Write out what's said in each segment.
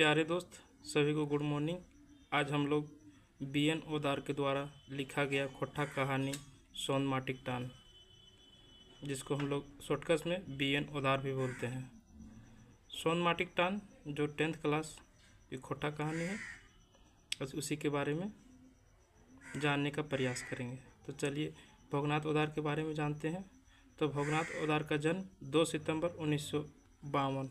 प्यारे दोस्त सभी को गुड मॉर्निंग। आज हम लोग BN ओदार के द्वारा लिखा गया खोटा कहानी सोन माटिक टान, जिसको हम लोग शॉर्टकट में BN ओदार भी बोलते हैं। सोन माटिक टान जो 10th क्लास की खोटा कहानी है, बस उसी के बारे में जानने का प्रयास करेंगे। तो चलिए भोगनाथ ओदार के बारे में जानते हैं। तो भोगनाथ ओदार का जन्म 2 सितंबर 1952,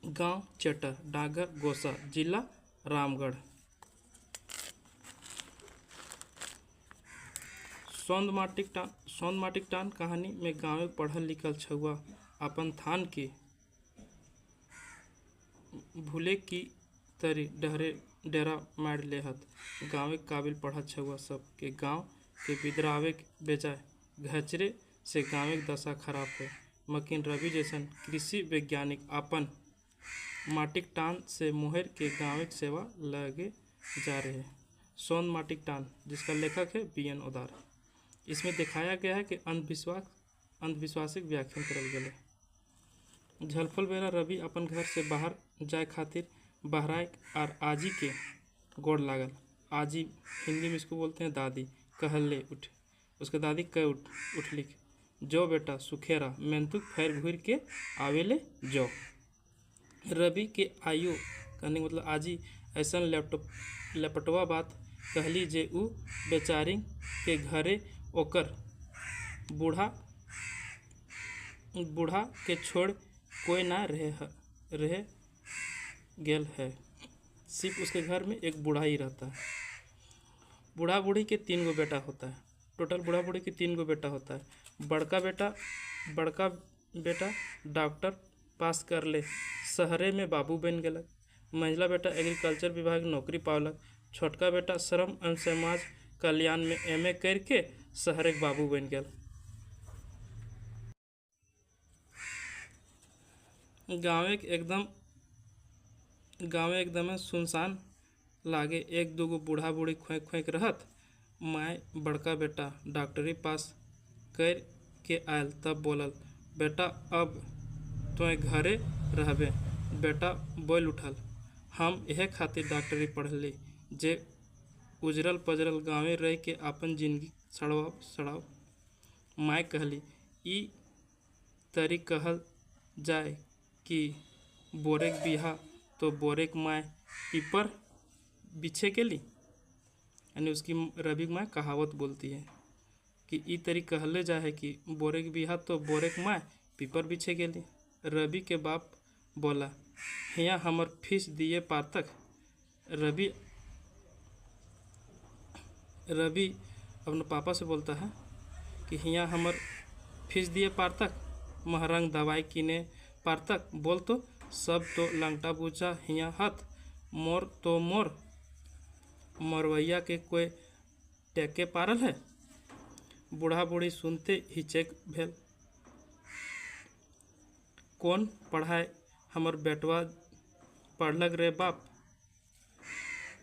गांव चटर, डागर गोसा, जिला रामगढ़। सोन माटिक टान कहानी में गाँव पढ़ल लिखल छुआ अपन थान के भूले की तरी डेरा मार लेहत। गाँव काबिल पढ़त छुआ सब के गाँव के बिदरावे बेचाए घचरे से गाँव दशा खराब है। मकीन रवि जैसन कृषि वैज्ञानिक अपन माटिक टान से मोहर के गाँव सेवा लगे जा रहे। सोन माटिक टान जिसका लेखक है BN ओदार। इसमें दिखाया गया है कि अंधविश्वासिक व्याख्यान करल गए। झलफल बेरा रवि अपन घर से बाहर जाए खातिर बहराए और आजी के गोड़ लागल। आजी हिंदी में इसको बोलते हैं दादी। कहले उठ, उसके दादी कह उठलिक, जो बेटा सुखेरा मेंतुक फैर घूर के आवेले जो। रवि के आयु कहने मतलब आजी ऐसा लपटवा बात कहली जे उ बेचारी के घरे ओकर बूढ़ा के छोड़ कोई ना रह गेल है। सिर्फ उसके घर में एक बूढ़ा ही रहता है। बूढ़ा बूढ़ी के 3 गो बेटा होता है। टोटल बूढ़ा बूढ़ी के 3 गो बेटा होता है। बड़का बेटा डॉक्टर पास कर ले शहरे में बाबू बन गलक। मंझला बेटा एग्रीकल्चर विभाग नौकरी पावलक। छोटका बेटा श्रम एवं समाज कल्याण में MA करके शहर एक बाबू बन गया। गाँव एकदम सुनसान लागे। 1-2 गो बूढ़ा बूढ़ी खोंक रहत। माय बड़का बेटा डॉक्टरी पास कर के आयल तब बोलल, बेटा अब तो घरे रहबे। बेटा बोल उठल, हम यह खातिर डॉक्टरी पढ़ली जे उजरल पजरल गाँवे रह के अपन जिंदगी सड़ाओ। माय कहली, ई तरी कहल जाए कि बोरेक बिहा तो बोरेक माय पीपर बिछे गेली। यानी उसकी रवि माँ कहावत बोलती है कि ई तरी कहले जाए कि बोरेक बिहा तो बोरेक माय पीपर बिछे गेली। रवि के बाप बोला, हिया हमर फीस दिए पातक। रवि अपने पापा से बोलता है कि हिया हमर फीस दिए पातक, महरंग दवाई किने पातक। बोल तो सब तो लंगटा बूचा हिया हथ, मोर तो मोर मरवैया के कोई टेके पारल है। बूढ़ा बूढ़ी सुनते ही चेक भेल। कौन पढ़ाए हमर बेटवा पढ़लक रे बाप,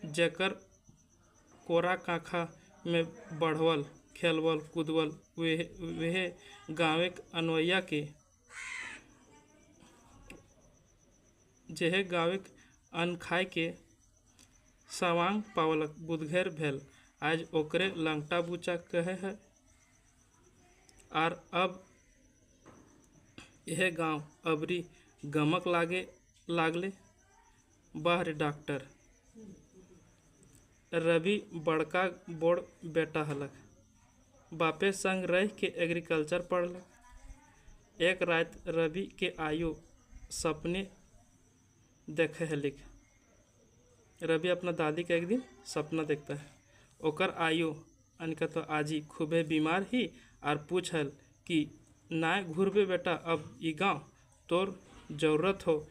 जेकर कोरा काखा में बढ़वल खेलवल कूदवल वह गाँव अनवैया के जेह गाँव अन खाए के सवांग पावलक बुधघर भेल। आज ओकरे लंगटा बूचा कहे है। और अब यह गांव अबरी गमक लागले। बाहर डॉक्टर रवि बड़का बोड़ बेटा हलक। बापे संग रह के एग्रीकल्चर पढ़लक। एक रात रवि के आयु सपने देखे हलिक। रवि अपना दादी का एक दिन सपना देखता है। ओकर आयु अनिका तो आजी खूबे बीमार ही और पूछल कि ना घूरबे बेटा अब ई गाँव, तोर जरूरत हो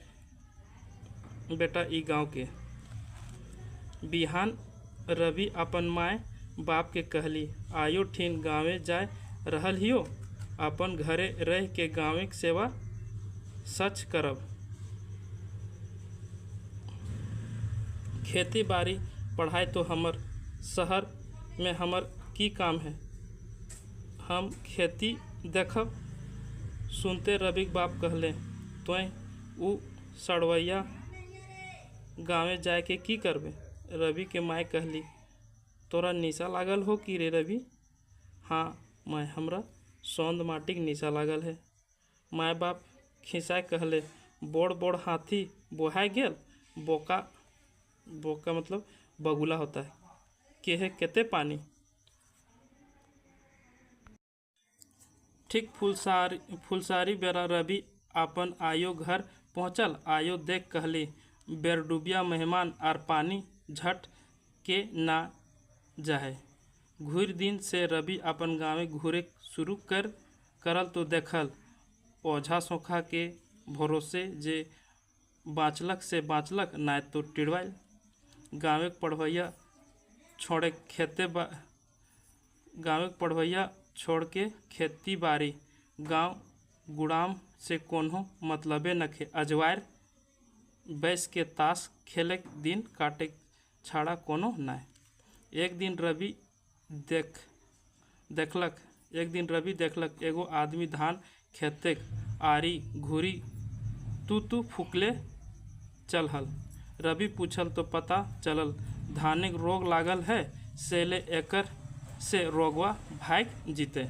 बेटा ई गाँव के। बिहान रवि अपन माय बाप के कहली, आयो ठीन गाँवे जाए रहल हियो, अपन घरे रह के गाँव के सेवा सच करब। खेती बाड़ी पढ़ाई तो हमर शहर में हमर की काम है, हम खेती देखब। सुनते रवि बाप कहले, तोय उ सड़वैया गाँवे जाए के की करबे। रवि के माय कहली, तोरा निशा लागल हो कि रे रवि। हाँ माय, हमरा सौंद माटिक निशा लागल है। माय बाप खिसाय कहले, बोड़ बोड़ हाथी बोहाय गेल। बोका बोका मतलब बगुला होता है। केहे केते पानी। ठीक फुलसारी बेरा रवि अपन आयो घर पहुँचल। आयो देख कहली, बेरडुबिया मेहमान आर पानी झट के ना जाए। घुर दिन से रवि अपन गाँवे घूरे शुरू करल तो देखल ओझा सोखा के भरोसे जे बाँचलक से बाँचलक, नाय तो टिड़वाइल। गाँवे पढ़वैया छोड़ के खेती बाड़ी, गाँव गुड़ाम से कोनो मतलबे नखे। अजवायर बैस के ताश खेले दिन काटे छाड़ा कोनो नाय। एक दिन रवि देखलक एगो आदमी धान खेते आरी घूरी तू फूकले चलहल। रवि पूछल तो पता चलल धानेक रोग लागल है, सेले एकर से रोगवा भाग जीते।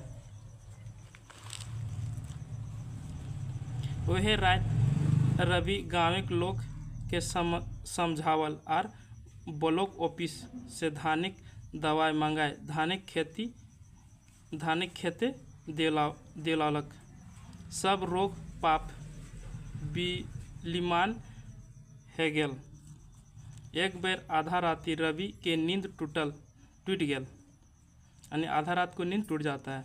वही रात रवि गाँव के लोग के समझावल आर ब्लॉक ऑफिस से धानिक दवाई मंगाए धानिक खेते दिलालक। सब रोग पाप विलीमान है गेल। एक बेर आधा राति रवि के नींद टूट गेल। यानी आधा रात को नींद टूट जाता है।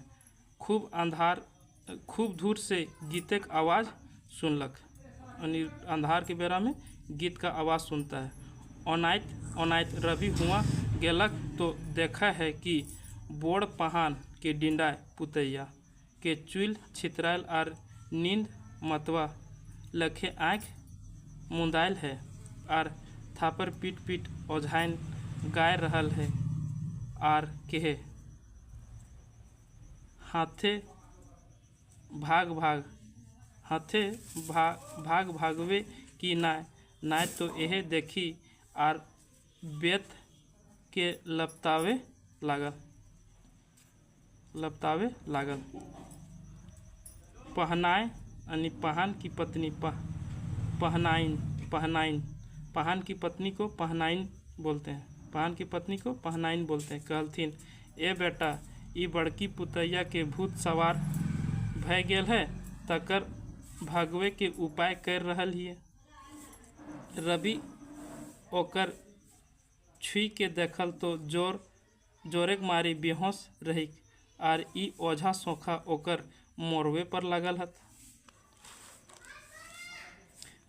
खूब दूर से गीते का आवाज़ सुनलक। यानी अंधार के बेरा में गीत का आवाज़ सुनता है। ओनाइत रवि हुआ गेलक तो देखा है कि बोड़ पहान के डिंडा पुतैया के चुल छितरायल आर नींद मतवा लखे आँख मुंदायल है आर थापर पीट ओझाइन गाय रहल है आर केहे हाथे भागवे कि नाय तो यह देखी आर बेत के लपटावे लागल। पहनाए यानी पहान की पत्नी पहान की पत्नी को पहनाइन बोलते हैं। कहलथिन, ए बेटा, ई बड़की पुतैया के भूत सवार भय गेल है, तकर भगवे के उपाय कर रहल हिए। रवि ओकर छुई के देखल तो जोरेक मारी बेहोश रही आर ई ओझा सोखा ओकर मोरवे पर लगल हत।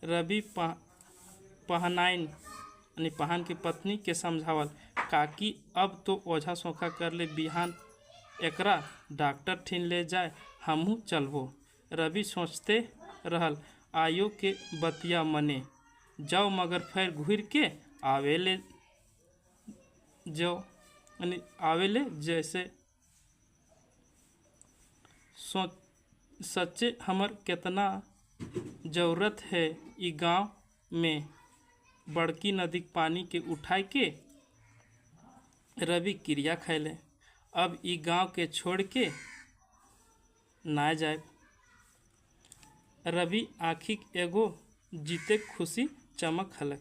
रवि पहनाइन यानी पहान की पत्नी के समझावल, काकी अब तो ओझा सोखा कर ले, बिहान एकरा डॉक्टर ठिन ले जाए हमहू चलबो। रवि सोचते रहल, आयो के बतिया मने जाओ मगर फिर घूर के आवेले जैसे सच्चे हमर केतना जरूरत है ई गाँव में बड़की नदी पानी के उठाए के। रवि क्रिया खैले, अब ई गाँव के छोड़ के ना जाए। रवि आँखिक एगो जीते खुशी चमक हलक।